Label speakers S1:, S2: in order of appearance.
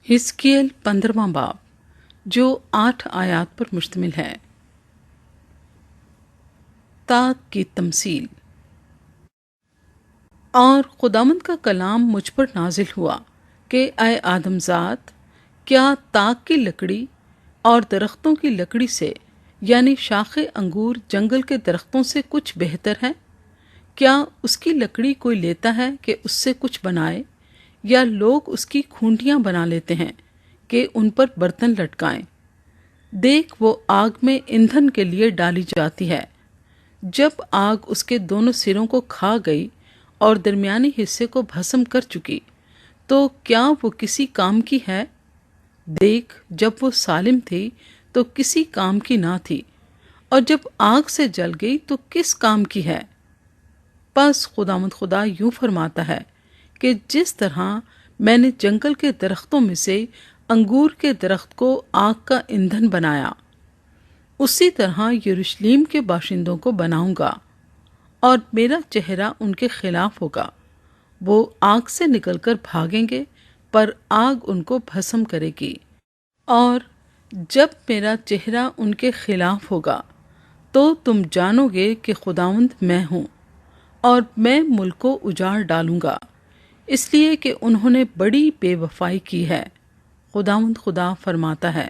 S1: حزقیل 15واں باب جو 8 آیات پر مشتمل ہے۔ طاق کی تمثیل۔ اور خداوند کا کلام مجھ پر نازل ہوا کہ اے آدم ذات، کیا طاق کی لکڑی اور درختوں کی لکڑی سے یعنی شاخ انگور جنگل کے درختوں سے کچھ بہتر ہے؟ کیا اس کی لکڑی کوئی لیتا ہے کہ اس سے کچھ بنائے، یا لوگ اس کی کھونٹیاں بنا لیتے ہیں کہ ان پر برتن لٹکائیں؟ دیکھ، وہ آگ میں ایندھن کے لیے ڈالی جاتی ہے۔ جب آگ اس کے دونوں سروں کو کھا گئی اور درمیانی حصے کو بھسم کر چکی، تو کیا وہ کسی کام کی ہے؟ دیکھ، جب وہ سالم تھی تو کسی کام کی نہ تھی، اور جب آگ سے جل گئی تو کس کام کی ہے؟ پس خداوند خدا یوں فرماتا ہے کہ جس طرح میں نے جنگل کے درختوں میں سے انگور کے درخت کو آگ کا ایندھن بنایا، اسی طرح یروشلیم کے باشندوں کو بناؤں گا، اور میرا چہرہ ان کے خلاف ہوگا۔ وہ آگ سے نکل کر بھاگیں گے، پر آگ ان کو بھسم کرے گی۔ اور جب میرا چہرہ ان کے خلاف ہوگا تو تم جانو گے کہ خداوند میں ہوں، اور میں ملک کو اجاڑ ڈالوں گا، اس لیے کہ انہوں نے بڑی بے وفائی کی ہے۔ خداوند خدا فرماتا ہے۔